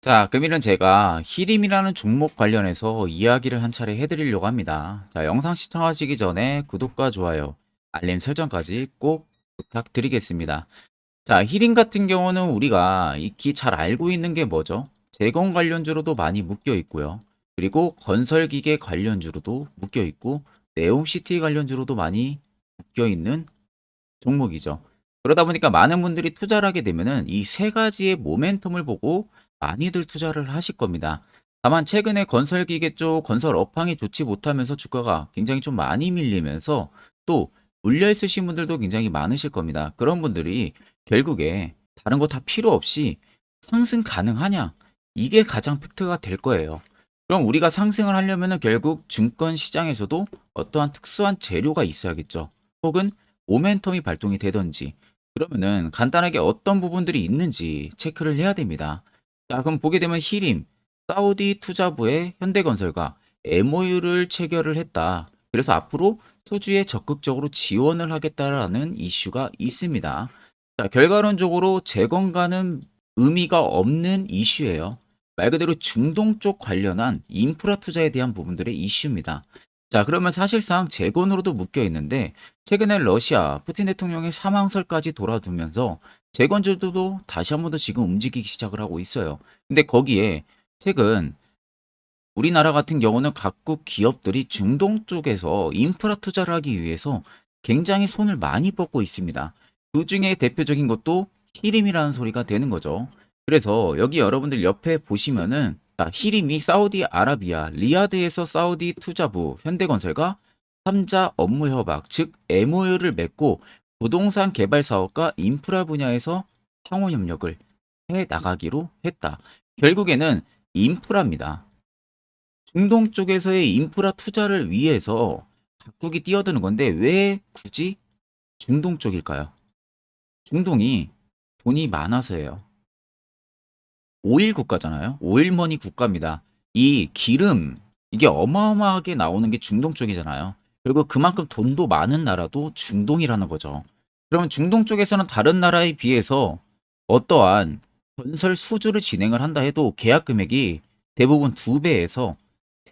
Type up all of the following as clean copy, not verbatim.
자, 그러면은 제가 히림이라는 종목 관련해서 이야기를 한 차례 해드리려고 합니다. 자, 영상 시청하시기 전에 구독과 좋아요, 알림 설정까지 꼭 부탁드리겠습니다. 자, 히림 같은 경우는 우리가 익히 잘 알고 있는 게 뭐죠? 제공 관련주로도 많이 묶여 있고요. 그리고 건설기계 관련주로도 묶여 있고, 네옴시티 관련주로도 많이 묶여 있는 종목이죠. 그러다 보니까 많은 분들이 투자를 하게 되면은 이 세 가지의 모멘텀을 보고 많이들 투자를 하실 겁니다. 다만 최근에 건설기계 쪽 건설 업황이 좋지 못하면서 주가가 굉장히 좀 많이 밀리면서 또 물려 있으신 분들도 굉장히 많으실 겁니다. 그런 분들이 결국에 다른 거 다 필요 없이 상승 가능하냐? 이게 가장 팩트가 될 거예요. 그럼 우리가 상승을 하려면은 결국 증권 시장에서도 어떠한 특수한 재료가 있어야겠죠. 혹은 모멘텀이 발동이 되든지 그러면은 간단하게 어떤 부분들이 있는지 체크를 해야 됩니다. 자, 그럼 보게 되면 히림, 사우디 투자부의 현대건설과 MOU를 체결을 했다. 그래서 앞으로 수주에 적극적으로 지원을 하겠다라는 이슈가 있습니다. 자, 결과론적으로 재건과는 의미가 없는 이슈예요. 말 그대로 중동 쪽 관련한 인프라 투자에 대한 부분들의 이슈입니다. 자, 그러면 사실상 재건으로도 묶여 있는데 최근에 러시아 푸틴 대통령의 사망설까지 돌아두면서 재건주도 다시 한 번 더 지금 움직이기 시작을 하고 있어요. 근데 거기에 최근 우리나라 같은 경우는 각국 기업들이 중동 쪽에서 인프라 투자를 하기 위해서 굉장히 손을 많이 뻗고 있습니다. 그 중에 대표적인 것도 히림이라는 소리가 되는 거죠. 그래서 여기 여러분들 옆에 보시면은 히림이 사우디아라비아 리야드에서 사우디 투자부 현대건설과 3자 업무 협약 즉 MOU를 맺고 부동산 개발 사업과 인프라 분야에서 상호 협력을 해 나가기로 했다. 결국에는 인프라입니다. 중동 쪽에서의 인프라 투자를 위해서 각국이 뛰어드는 건데 왜 굳이 중동 쪽일까요? 중동이 돈이 많아서예요. 오일 국가잖아요. 오일머니 국가입니다. 이 기름 이게 어마어마하게 나오는 게 중동 쪽이잖아요. 그리고 그만큼 돈도 많은 나라도 중동이라는 거죠. 그러면 중동 쪽에서는 다른 나라에 비해서 어떠한 건설 수주를 진행을 한다 해도 계약 금액이 대부분 2배에서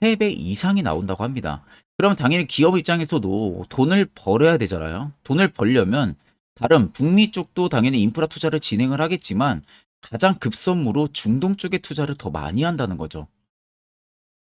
3배 이상이 나온다고 합니다. 그럼 당연히 기업 입장에서도 돈을 벌어야 되잖아요. 돈을 벌려면 다른 북미 쪽도 당연히 인프라 투자를 진행을 하겠지만 가장 급선무로 중동 쪽에 투자를 더 많이 한다는 거죠.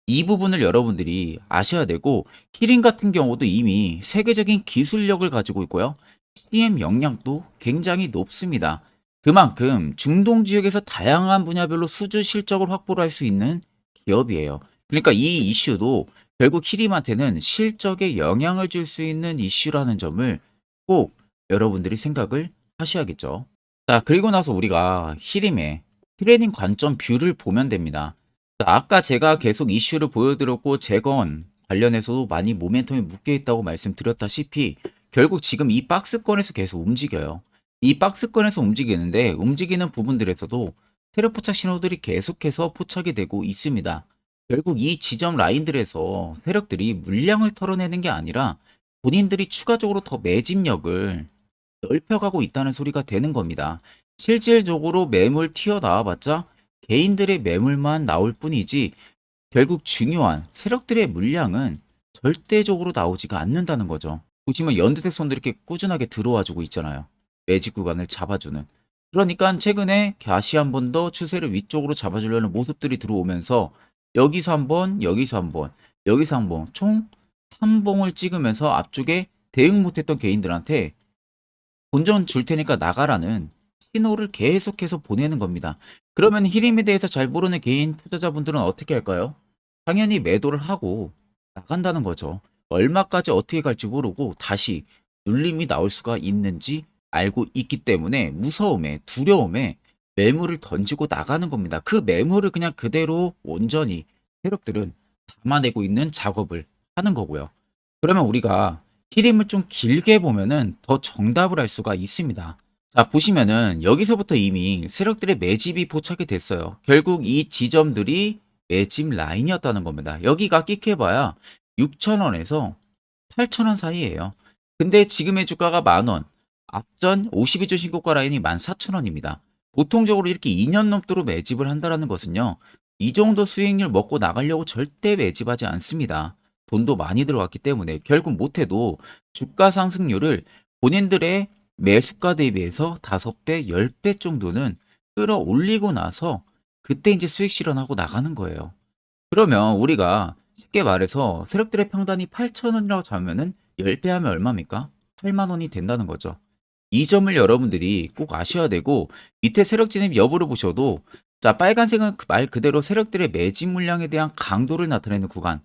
이 부분을 여러분들이 아셔야 되고 키링 같은 경우도 이미 세계적인 기술력을 가지고 있고요. CM 역량도 굉장히 높습니다. 그만큼 중동 지역에서 다양한 분야별로 수주 실적을 확보를 할 수 있는 기업이에요. 그러니까 이 이슈도 결국 키림한테는 실적에 영향을 줄 수 있는 이슈라는 점을 꼭 여러분들이 생각을 하셔야겠죠. 자, 그리고 나서 우리가 히림의 트레이딩 관점 뷰를 보면 됩니다. 자, 아까 제가 계속 이슈를 보여드렸고 재건 관련해서도 많이 모멘텀이 묶여 있다고 말씀드렸다시피 결국 지금 이 박스권에서 계속 움직여요. 이 박스권에서 움직이는데 움직이는 부분들에서도 세력 포착 신호들이 계속해서 포착이 되고 있습니다. 결국 이 지점 라인들에서 세력들이 물량을 털어내는 게 아니라 본인들이 추가적으로 더 매집력을 넓혀가고 있다는 소리가 되는 겁니다. 실질적으로 매물 튀어나와봤자 개인들의 매물만 나올 뿐이지 결국 중요한 세력들의 물량은 절대적으로 나오지가 않는다는 거죠. 보시면 연두색 선도 이렇게 꾸준하게 들어와주고 있잖아요. 매직 구간을 잡아주는. 그러니까 최근에 다시 한 번 더 추세를 위쪽으로 잡아주려는 모습들이 들어오면서 여기서 한 번, 여기서 한 번, 여기서 한 번, 총 3봉을 찍으면서 앞쪽에 대응 못했던 개인들한테 본전 줄 테니까 나가라는 신호를 계속해서 보내는 겁니다. 그러면 히림에 대해서 잘 모르는 개인 투자자분들은 어떻게 할까요? 당연히 매도를 하고 나간다는 거죠. 얼마까지 어떻게 갈지 모르고 다시 눌림이 나올 수가 있는지 알고 있기 때문에 무서움에 두려움에 매물을 던지고 나가는 겁니다. 그 매물을 그냥 그대로 온전히 세력들은 담아내고 있는 작업을 하는 거고요. 그러면 우리가 히림을 좀 길게 보면은 더 정답을 알 수가 있습니다. 자, 보시면은 여기서부터 이미 세력들의 매집이 포착이 됐어요. 결국 이 지점들이 매집 라인이었다는 겁니다. 여기가 끽해봐야 6,000원에서 8,000원 사이예요. 근데 지금의 주가가 만원, 앞전 52주 신고가 라인이 14,000원입니다. 보통적으로 이렇게 2년 넘도록 매집을 한다라는 것은요. 이 정도 수익률 먹고 나가려고 절대 매집하지 않습니다. 돈도 많이 들어갔기 때문에 결국 못해도 주가 상승률을 본인들의 매수가 대비해서 5배, 10배 정도는 끌어올리고 나서 그때 이제 수익 실현하고 나가는 거예요. 그러면 우리가 쉽게 말해서 세력들의 평단이 8,000원이라고 잡으면은 10배 하면 얼마입니까? 8만 원이 된다는 거죠. 이 점을 여러분들이 꼭 아셔야 되고 밑에 세력 진입 여부를 보셔도 자 빨간색은 말 그대로 세력들의 매집 물량에 대한 강도를 나타내는 구간,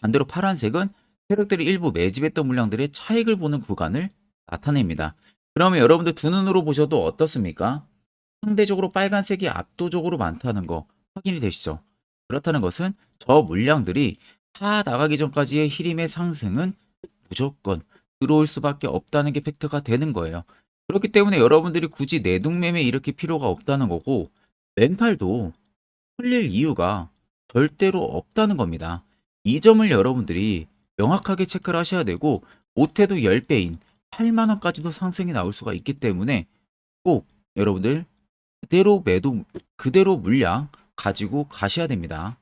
반대로 파란색은 세력들이 일부 매집했던 물량들의 차익을 보는 구간을 나타냅니다. 그러면 여러분들 두 눈으로 보셔도 어떻습니까? 상대적으로 빨간색이 압도적으로 많다는 거 확인이 되시죠? 그렇다는 것은 저 물량들이 다 나가기 전까지의 히림의 상승은 무조건 들어올 수밖에 없다는 게 팩트가 되는 거예요. 그렇기 때문에 여러분들이 굳이 내동매매 일으킬 필요가 없다는 거고 멘탈도 풀릴 이유가 절대로 없다는 겁니다. 이 점을 여러분들이 명확하게 체크를 하셔야 되고 못해도 10배인 8만 원까지도 상승이 나올 수가 있기 때문에 꼭 여러분들 그대로 매도 그대로 물량 가지고 가셔야 됩니다.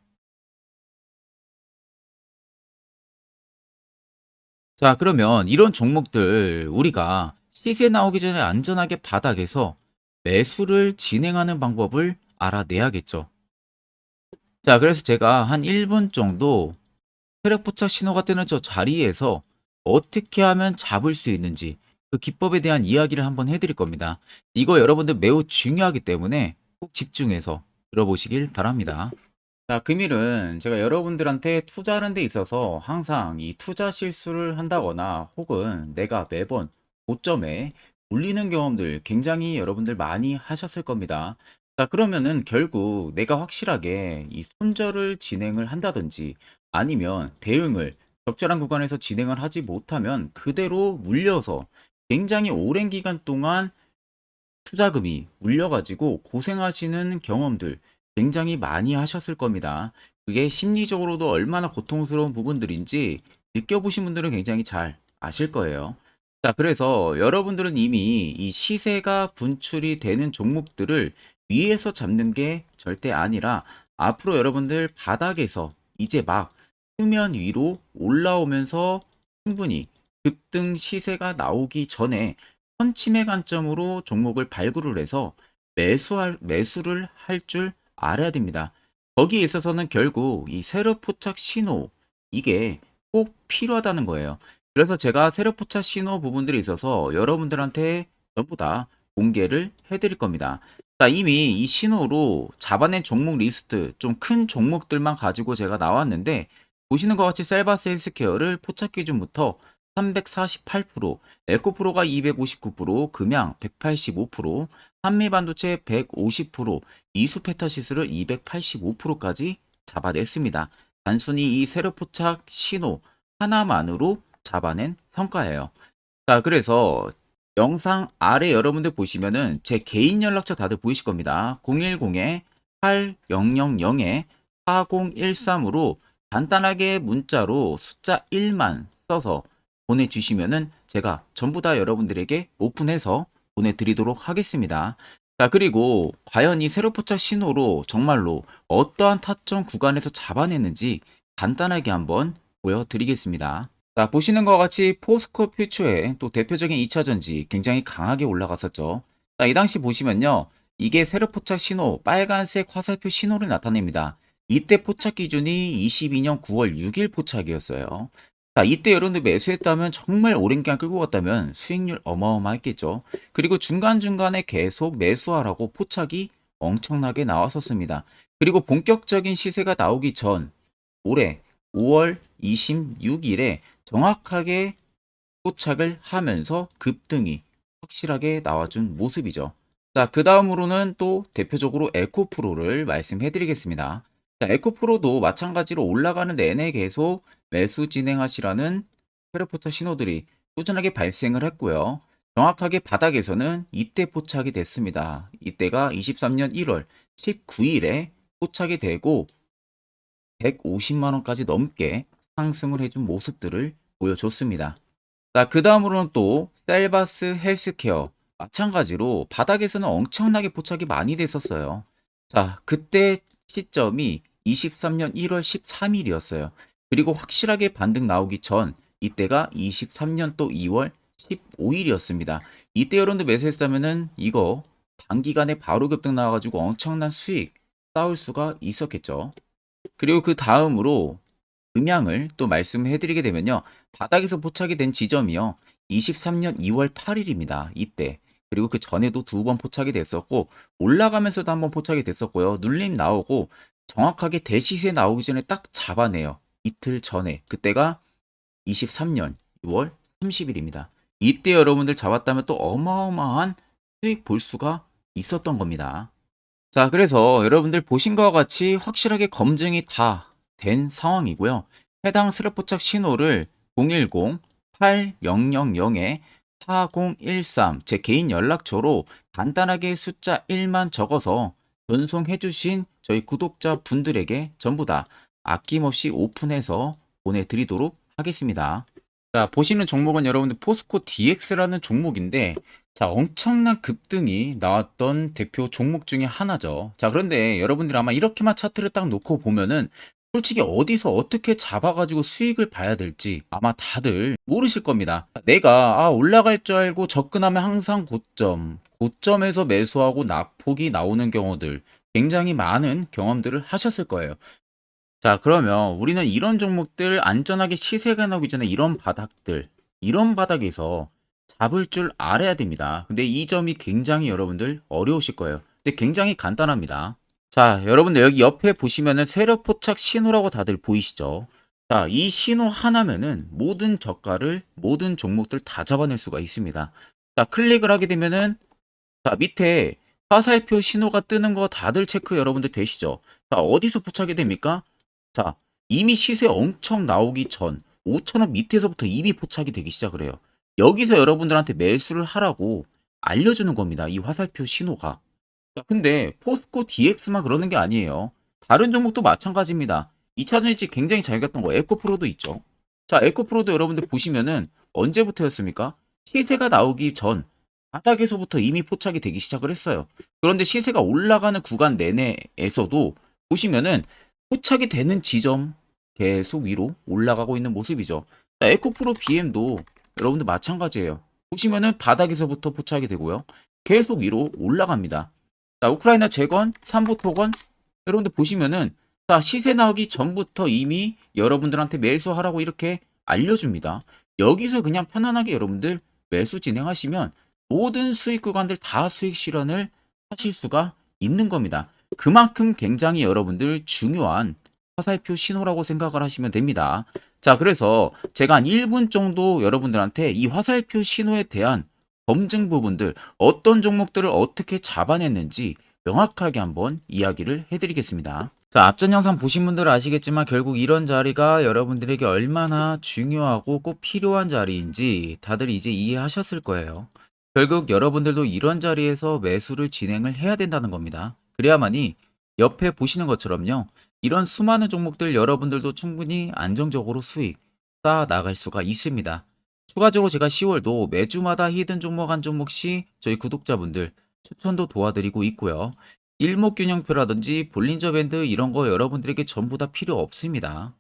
자, 그러면 이런 종목들 우리가 시세 나오기 전에 안전하게 바닥에서 매수를 진행하는 방법을 알아내야겠죠. 자, 그래서 제가 한 1분 정도 세력 포착 신호가 뜨는 저 자리에서 어떻게 하면 잡을 수 있는지 그 기법에 대한 이야기를 한번 해드릴 겁니다. 이거 여러분들 매우 중요하기 때문에 꼭 집중해서 들어보시길 바랍니다. 자, 금일은 제가 여러분들한테 투자하는 데 있어서 항상 이 투자 실수를 한다거나 혹은 내가 매번 고점에 물리는 경험들 굉장히 여러분들 많이 하셨을 겁니다. 자, 그러면은 결국 내가 확실하게 이 손절을 진행을 한다든지 아니면 대응을 적절한 구간에서 진행을 하지 못하면 그대로 물려서 굉장히 오랜 기간 동안 투자금이 물려가지고 고생하시는 경험들 굉장히 많이 하셨을 겁니다. 그게 심리적으로도 얼마나 고통스러운 부분들인지 느껴보신 분들은 굉장히 잘 아실 거예요. 자, 그래서 여러분들은 이미 이 시세가 분출이 되는 종목들을 위에서 잡는 게 절대 아니라 앞으로 여러분들 바닥에서 이제 막 수면 위로 올라오면서 충분히 급등 시세가 나오기 전에 선침의 관점으로 종목을 발굴을 해서 매수를 할 줄 알아야 됩니다. 거기에 있어서는 결국 이 세력 포착 신호 이게 꼭 필요하다는 거예요. 그래서 제가 세력 포착 신호 부분들이 있어서 여러분들한테 전부 다 공개를 해드릴 겁니다. 자, 이미 이 신호로 잡아낸 종목 리스트 좀 큰 종목들만 가지고 제가 나왔는데 보시는 것 같이 셀바스 헬스케어를 포착 기준부터 348%, 에코프로가 259%, 금양 185%, 한미반도체 150%, 이수페타시스를 285%까지 잡아냈습니다. 단순히 이 세력포착 신호 하나만으로 잡아낸 성과예요. 자, 그래서 영상 아래 여러분들 보시면은 제 개인 연락처 다들 보이실 겁니다. 010-8010-4013으로 간단하게 문자로 숫자 1만 써서 보내주시면은 제가 전부 다 여러분들에게 오픈해서 보내드리도록 하겠습니다. 자, 그리고 과연 이 세로 포착 신호로 정말로 어떠한 타점 구간에서 잡아냈는지 간단하게 한번 보여드리겠습니다. 자, 보시는 것과 같이 포스코 퓨처의 또 대표적인 2차 전지 굉장히 강하게 올라갔었죠. 자, 이 당시 보시면요. 이게 세력 포착 신호, 빨간색 화살표 신호를 나타냅니다. 이때 포착 기준이 22년 9월 6일 포착이었어요. 자, 이때 여러분들 매수했다면 정말 오랜 기간 끌고 갔다면 수익률 어마어마했겠죠. 그리고 중간중간에 계속 매수하라고 포착이 엄청나게 나왔었습니다. 그리고 본격적인 시세가 나오기 전 올해 5월 26일에 정확하게 포착을 하면서 급등이 확실하게 나와준 모습이죠. 자, 그 다음으로는 또 대표적으로 에코프로를 말씀해 드리겠습니다. 자, 에코프로도 마찬가지로 올라가는 내내 계속 매수 진행하시라는 페르포터 신호들이 꾸준하게 발생을 했고요. 정확하게 바닥에서는 이때 포착이 됐습니다. 이때가 23년 1월 19일에 포착이 되고 150만 원까지 넘게 상승을 해준 모습들을 보여줬습니다. 자, 그 다음으로는 또 셀바스 헬스케어 마찬가지로 바닥에서는 엄청나게 포착이 많이 됐었어요. 자, 그때 시점이 23년 1월 13일이었어요. 그리고 확실하게 반등 나오기 전 이때가 23년 또 2월 15일이었습니다. 이때 여러분들 매수했다면은 이거 단기간에 바로 급등 나와가지고 엄청난 수익 쌓을 수가 있었겠죠. 그리고 그 다음으로 음향을 또 말씀해 드리게 되면요. 바닥에서 포착이 된 지점이요. 23년 2월 8일입니다. 이때. 그리고 그 전에도 두 번 포착이 됐었고 올라가면서도 한번 포착이 됐었고요. 눌림 나오고 정확하게 대시세 나오기 전에 딱 잡아내요. 이틀 전에. 그때가 23년 6월 30일입니다. 이때 여러분들 잡았다면 또 어마어마한 수익 볼 수가 있었던 겁니다. 자, 그래서 여러분들 보신 것과 같이 확실하게 검증이 다 된 상황이고요. 해당 스랩포착 신호를 010-8000-4013 제 개인 연락처로 간단하게 숫자 1만 적어서 전송해 주신 저희 구독자 분들에게 전부 다 아낌없이 오픈해서 보내드리도록 하겠습니다. 자, 보시는 종목은 여러분들 포스코 DX라는 종목인데 자, 엄청난 급등이 나왔던 대표 종목 중에 하나죠. 자, 그런데 여러분들 아마 이렇게만 차트를 딱 놓고 보면은 솔직히 어디서 어떻게 잡아가지고 수익을 봐야 될지 아마 다들 모르실 겁니다. 내가 올라갈 줄 알고 접근하면 항상 고점에서 매수하고 낙폭이 나오는 경우들 굉장히 많은 경험들을 하셨을 거예요. 자, 그러면 우리는 이런 종목들 안전하게 시세가 나오기 전에 이런 바닥에서 잡을 줄 알아야 됩니다. 근데 이 점이 굉장히 여러분들 어려우실 거예요. 근데 굉장히 간단합니다. 자, 여러분들 여기 옆에 보시면은 세력 포착 신호라고 다들 보이시죠? 자, 이 신호 하나면은 모든 저가를, 모든 종목들 다 잡아낼 수가 있습니다. 자, 클릭을 하게 되면은 자, 밑에 화살표 신호가 뜨는 거 다들 체크 여러분들 되시죠? 자, 어디서 포착이 됩니까? 자, 이미 시세 엄청 나오기 전 5,000원 밑에서부터 이미 포착이 되기 시작을 해요. 여기서 여러분들한테 매수를 하라고 알려주는 겁니다. 이 화살표 신호가. 자, 근데 포스코 DX만 그러는 게 아니에요. 다른 종목도 마찬가지입니다. 2차 전지 굉장히 잘 갔던 거 에코프로도 있죠. 자, 에코프로도 여러분들 보시면은 언제부터였습니까? 시세가 나오기 전 바닥에서부터 이미 포착이 되기 시작을 했어요. 그런데 시세가 올라가는 구간 내내에서도 보시면은 포착이 되는 지점 계속 위로 올라가고 있는 모습이죠. 자, 에코프로 BM도 여러분들 마찬가지예요. 보시면은 바닥에서부터 포착이 되고요. 계속 위로 올라갑니다. 자, 우크라이나 재건, 삼부 토건 여러분들 보시면은 자, 시세 나오기 전부터 이미 여러분들한테 매수하라고 이렇게 알려줍니다. 여기서 그냥 편안하게 여러분들 매수 진행하시면 모든 수익 구간들 다 수익 실현을 하실 수가 있는 겁니다. 그만큼 굉장히 여러분들 중요한 화살표 신호라고 생각을 하시면 됩니다. 자, 그래서 제가 한 1분 정도 여러분들한테 이 화살표 신호에 대한 검증 부분들, 어떤 종목들을 어떻게 잡아냈는지 명확하게 한번 이야기를 해드리겠습니다. 자, 앞전 영상 보신 분들은 아시겠지만 결국 이런 자리가 여러분들에게 얼마나 중요하고 꼭 필요한 자리인지 다들 이제 이해하셨을 거예요. 결국 여러분들도 이런 자리에서 매수를 진행을 해야 된다는 겁니다. 그래야만이 옆에 보시는 것처럼요. 이런 수많은 종목들 여러분들도 충분히 안정적으로 수익 쌓아 나갈 수가 있습니다. 추가적으로 제가 10월도 매주마다 히든 종목 한 종목씩 저희 구독자분들 추천도 도와드리고 있고요. 일목균형표라든지 볼린저 밴드 이런 거 여러분들에게 전부 다 필요 없습니다.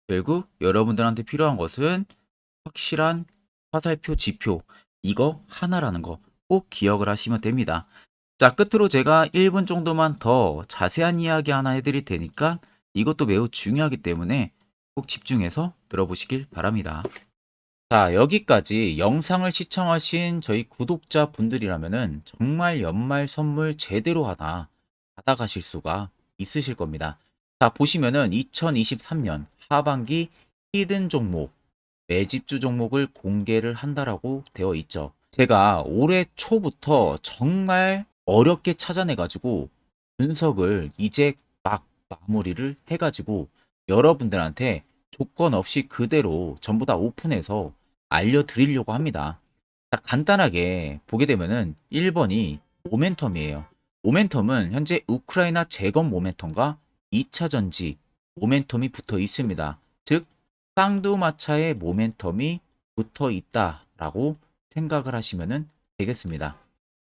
결국 여러분들한테 필요한 것은 확실한 화살표 지표 이거 하나라는 거 꼭 기억을 하시면 됩니다. 자, 끝으로 제가 1분 정도만 더 자세한 이야기 하나 해드릴 테니까 이것도 매우 중요하기 때문에 꼭 집중해서 들어보시길 바랍니다. 자, 여기까지 영상을 시청하신 저희 구독자 분들이라면은 정말 연말 선물 제대로 하나 받아가실 수가 있으실 겁니다. 자, 보시면은 2023년 하반기 히든 종목, 매집주 종목을 공개를 한다라고 되어 있죠. 제가 올해 초부터 정말 어렵게 찾아내가지고 분석을 이제 막 마무리를 해가지고 여러분들한테 조건 없이 그대로 전부 다 오픈해서 알려드리려고 합니다. 자, 간단하게 보게 되면은 1번이 모멘텀이에요. 모멘텀은 현재 우크라이나 재건 모멘텀과 2차 전지 모멘텀이 붙어 있습니다. 즉, 쌍두마차의 모멘텀이 붙어 있다라고 생각을 하시면 되겠습니다.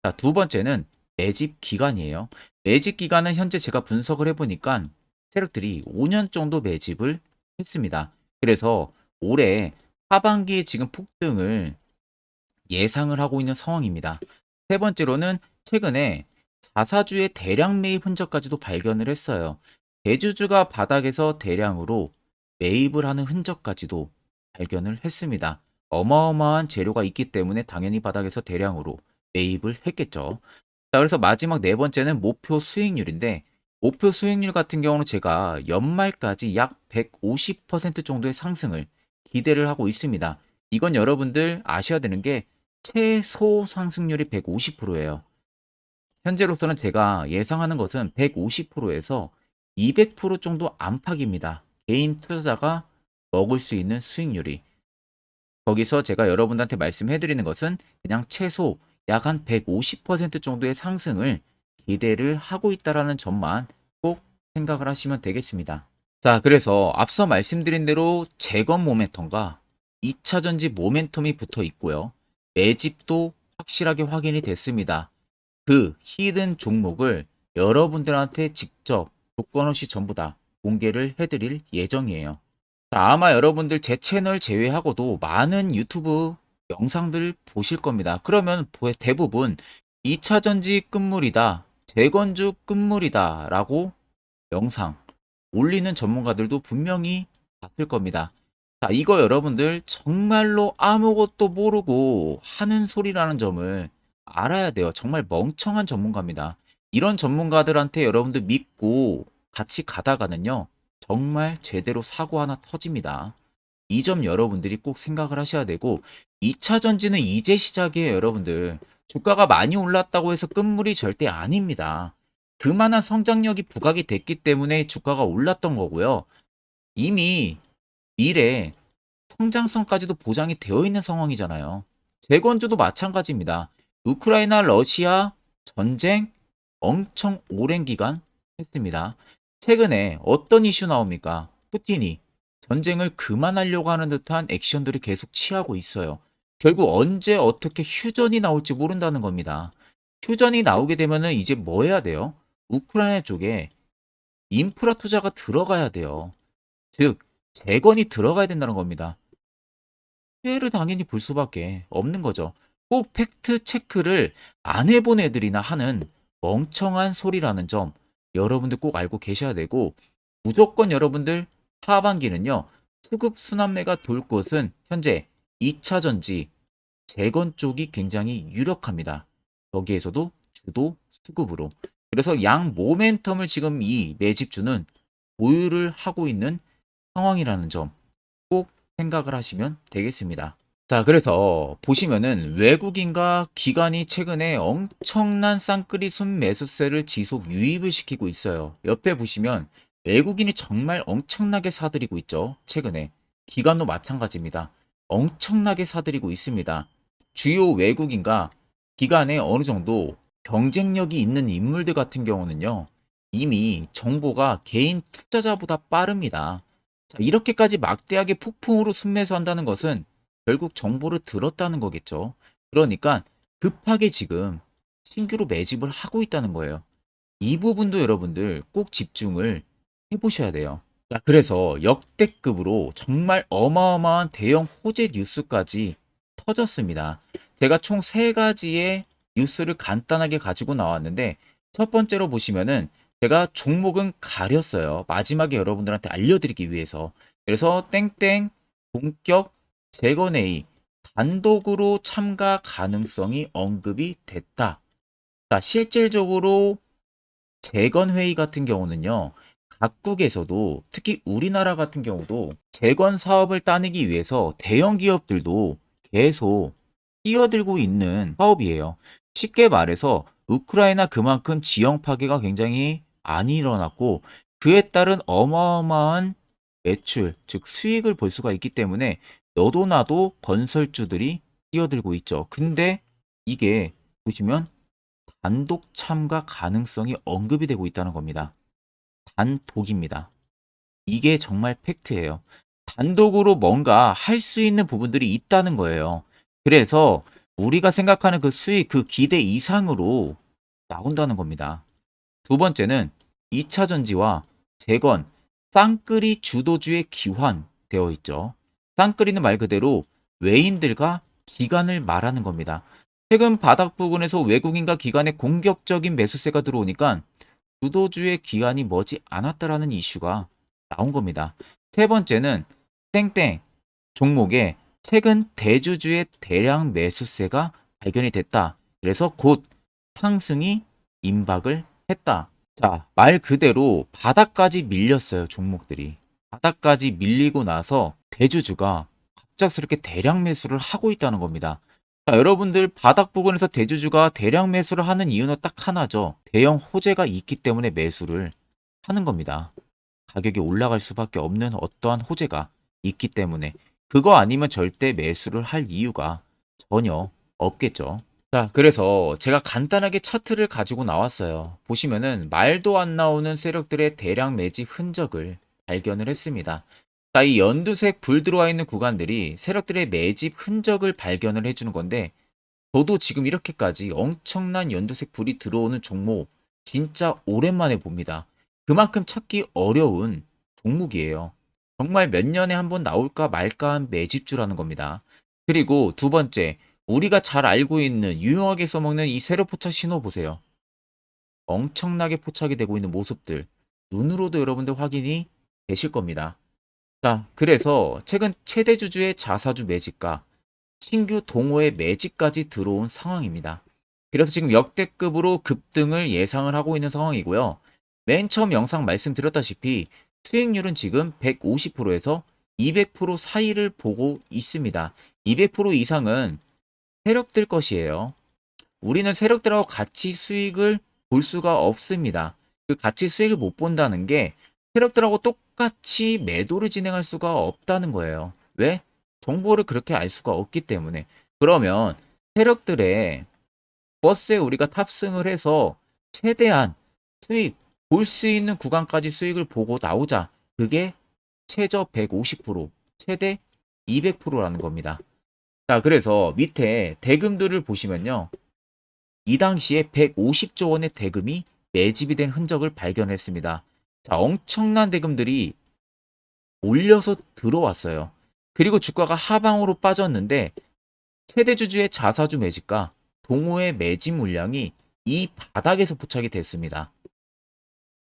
자, 두 번째는 매집 기간이에요. 매집 기간은 현재 제가 분석을 해보니까 세력들이 5년 정도 매집을 했습니다. 그래서 올해 하반기에 지금 폭등을 예상을 하고 있는 상황입니다. 세 번째로는 최근에 자사주의 대량 매입 흔적까지도 발견을 했어요. 대주주가 바닥에서 대량으로 매입을 하는 흔적까지도 발견을 했습니다. 어마어마한 재료가 있기 때문에 당연히 바닥에서 대량으로 매입을 했겠죠. 자, 그래서 마지막 네 번째는 목표 수익률인데, 목표 수익률 같은 경우는 제가 연말까지 약 150% 정도의 상승을 기대를 하고 있습니다. 이건 여러분들 아셔야 되는 게 최소 상승률이 150%예요. 현재로서는 제가 예상하는 것은 150%에서 200% 정도 안팎입니다. 개인 투자자가 먹을 수 있는 수익률이. 거기서 제가 여러분들한테 말씀해 드리는 것은 그냥 최소 약 한 150% 정도의 상승을 기대를 하고 있다라는 점만 꼭 생각을 하시면 되겠습니다. 자, 그래서 앞서 말씀드린 대로 재건 모멘텀과 2차 전지 모멘텀이 붙어 있고요. 매집도 확실하게 확인이 됐습니다. 그 히든 종목을 여러분들한테 직접 조건 없이 전부 다 공개를 해드릴 예정이에요. 자, 아마 여러분들 제 채널 제외하고도 많은 유튜브 영상들 보실 겁니다. 그러면 대부분 2차 전지 끝물이다, 재건주 끝물이다 라고 영상 올리는 전문가들도 분명히 봤을 겁니다. 자, 이거 여러분들 정말로 아무것도 모르고 하는 소리라는 점을 알아야 돼요. 정말 멍청한 전문가입니다. 이런 전문가들한테 여러분들 믿고 같이 가다가는요, 정말 제대로 사고 하나 터집니다. 이 점 여러분들이 꼭 생각을 하셔야 되고, 2차 전지는 이제 시작이에요, 여러분들. 주가가 많이 올랐다고 해서 끝물이 절대 아닙니다. 그만한 성장력이 부각이 됐기 때문에 주가가 올랐던 거고요. 이미 미래 성장성까지도 보장이 되어 있는 상황이잖아요. 재건주도 마찬가지입니다. 우크라이나 러시아 전쟁 엄청 오랜 기간 했습니다. 최근에 어떤 이슈 나옵니까? 푸틴이 전쟁을 그만하려고 하는 듯한 액션들을 계속 취하고 있어요. 결국 언제 어떻게 휴전이 나올지 모른다는 겁니다. 휴전이 나오게 되면은 이제 뭐 해야 돼요? 우크라이나 쪽에 인프라 투자가 들어가야 돼요. 즉, 재건이 들어가야 된다는 겁니다. 피해를 당연히 볼 수밖에 없는 거죠. 꼭 팩트 체크를 안 해본 애들이나 하는 멍청한 소리라는 점 여러분들 꼭 알고 계셔야 되고, 무조건 여러분들 하반기는요, 수급 순환매가 돌 곳은 현재 2차 전지 재건 쪽이 굉장히 유력합니다. 거기에서도 주도 수급으로. 그래서 양 모멘텀을 지금 이 매집주는 보유를 하고 있는 상황이라는 점 꼭 생각을 하시면 되겠습니다. 자, 그래서 보시면은 외국인과 기관이 최근에 엄청난 쌍끌이 순매수세를 지속 유입을 시키고 있어요. 옆에 보시면 외국인이 정말 엄청나게 사들이고 있죠. 최근에. 기관도 마찬가지입니다. 엄청나게 사들이고 있습니다. 주요 외국인과 기관에 어느 정도 경쟁력이 있는 인물들 같은 경우는요, 이미 정보가 개인 투자자보다 빠릅니다. 자, 이렇게까지 막대하게 폭풍으로 순매수한다는 것은 결국 정보를 들었다는 거겠죠. 그러니까 급하게 지금 신규로 매집을 하고 있다는 거예요. 이 부분도 여러분들 꼭 집중을 해보셔야 돼요. 자, 그래서 역대급으로 정말 어마어마한 대형 호재 뉴스까지 터졌습니다. 제가 총 세 가지의 뉴스를 간단하게 가지고 나왔는데, 첫 번째로 보시면은 제가 종목은 가렸어요. 마지막에 여러분들한테 알려드리기 위해서. 그래서 땡땡 본격 재건회의 단독으로 참가 가능성이 언급이 됐다. 자, 실질적으로 재건회의 같은 경우는요, 각국에서도 특히 우리나라 같은 경우도 재건 사업을 따내기 위해서 대형 기업들도 계속 뛰어들고 있는 사업이에요. 쉽게 말해서 우크라이나 그만큼 지형 파괴가 굉장히 많이 일어났고, 그에 따른 어마어마한 매출, 즉 수익을 볼 수가 있기 때문에 너도 나도 건설주들이 뛰어들고 있죠. 근데 이게 보시면 단독 참가 가능성이 언급이 되고 있다는 겁니다. 단독입니다. 이게 정말 팩트예요. 단독으로 뭔가 할 수 있는 부분들이 있다는 거예요. 그래서 우리가 생각하는 그 수익, 그 기대 이상으로 나온다는 겁니다. 두 번째는 2차 전지와 재건, 쌍끌이 주도주의 기환되어 있죠. 쌍끌이는 말 그대로 외인들과 기관을 말하는 겁니다. 최근 바닥 부근에서 외국인과 기관의 공격적인 매수세가 들어오니까 주도주의 기관이 머지 않았다라는 이슈가 나온 겁니다. 세 번째는 땡땡 종목에 최근 대주주의 대량 매수세가 발견이 됐다. 그래서 곧 상승이 임박을 했다. 자, 말 그대로 바닥까지 밀렸어요, 종목들이. 바닥까지 밀리고 나서 대주주가 갑작스럽게 대량 매수를 하고 있다는 겁니다. 자, 여러분들 바닥 부근에서 대주주가 대량 매수를 하는 이유는 딱 하나죠. 대형 호재가 있기 때문에 매수를 하는 겁니다. 가격이 올라갈 수밖에 없는 어떠한 호재가 있기 때문에 그거 아니면 절대 매수를 할 이유가 전혀 없겠죠. 자, 그래서 제가 간단하게 차트를 가지고 나왔어요. 보시면은 말도 안 나오는 세력들의 대량 매집 흔적을 발견을 했습니다. 자, 이 연두색 불 들어와 있는 구간들이 세력들의 매집 흔적을 발견을 해주는 건데, 저도 지금 이렇게까지 엄청난 연두색 불이 들어오는 종목 진짜 오랜만에 봅니다. 그만큼 찾기 어려운 종목이에요. 정말 몇 년에 한 번 나올까 말까 한 매집주라는 겁니다. 그리고 두 번째, 우리가 잘 알고 있는 유용하게 써먹는 이 세로 포착 신호 보세요. 엄청나게 포착이 되고 있는 모습들 눈으로도 여러분들 확인이 되실 겁니다. 자, 그래서 최근 최대 주주의 자사주 매집과 신규 동호회 매집까지 들어온 상황입니다. 그래서 지금 역대급으로 급등을 예상을 하고 있는 상황이고요. 맨 처음 영상 말씀드렸다시피 수익률은 지금 150%에서 200% 사이를 보고 있습니다. 200% 이상은 세력들 것이에요. 우리는 세력들하고 같이 수익을 볼 수가 없습니다. 그 같이 수익을 못 본다는 게 세력들하고 똑같이 매도를 진행할 수가 없다는 거예요. 왜? 정보를 그렇게 알 수가 없기 때문에. 그러면 세력들의 버스에 우리가 탑승을 해서 최대한 수익, 볼 수 있는 구간까지 수익을 보고 나오자. 그게 최저 150%, 최대 200%라는 겁니다. 자, 그래서 밑에 대금들을 보시면요. 이 당시에 150조 원의 대금이 매집이 된 흔적을 발견했습니다. 자, 엄청난 대금들이 올려서 들어왔어요. 그리고 주가가 하방으로 빠졌는데 최대 주주의 자사주 매집과 동호회 매집 물량이 이 바닥에서 포착이 됐습니다.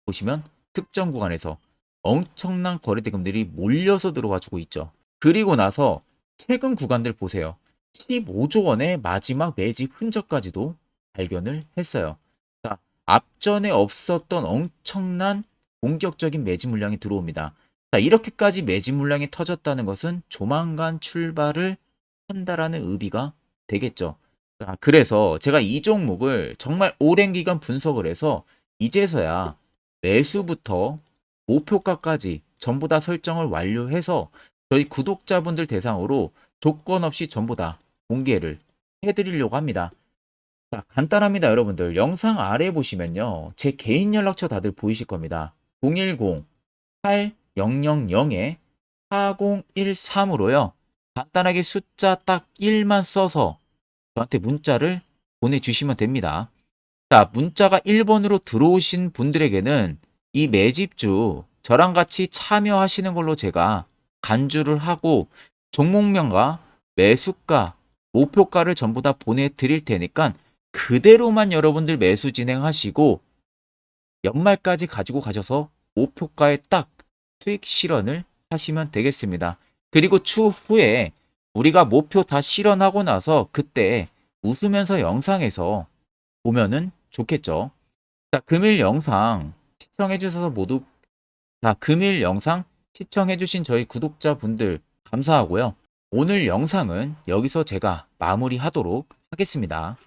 보시면 특정 구간에서 엄청난 거래 대금들이 몰려서 들어와주고 있죠. 그리고 나서 최근 구간들 보세요. 15조 원의 마지막 매집 흔적까지도 발견을 했어요. 자, 앞전에 없었던 엄청난 공격적인 매집 물량이 들어옵니다. 자, 이렇게까지 매집 물량이 터졌다는 것은 조만간 출발을 한다라는 의미가 되겠죠. 자, 그래서 제가 이 종목을 정말 오랜 기간 분석을 해서 이제서야 매수부터 목표가까지 전부 다 설정을 완료해서 저희 구독자분들 대상으로 조건 없이 전부 다 공개를 해드리려고 합니다. 자, 간단합니다, 여러분들. 영상 아래 보시면요. 제 개인 연락처 다들 보이실 겁니다. 010-8013-4013으로요. 간단하게 숫자 딱 1만 써서 저한테 문자를 보내주시면 됩니다. 자, 문자가 1번으로 들어오신 분들에게는 이 매집주 저랑 같이 참여하시는 걸로 제가 간주를 하고 종목명과 매수가, 목표가를 전부 다 보내드릴 테니까 그대로만 여러분들 매수 진행하시고 연말까지 가지고 가셔서 목표가에 딱 수익 실현을 하시면 되겠습니다. 그리고 추후에 우리가 목표 다 실현하고 나서 그때 웃으면서 영상에서 보면은 좋겠죠. 자, 금일 영상 시청해 주셔서 모두 금일 영상 시청해 주신 저희 구독자분들 감사하고요. 오늘 영상은 여기서 제가 마무리하도록 하겠습니다.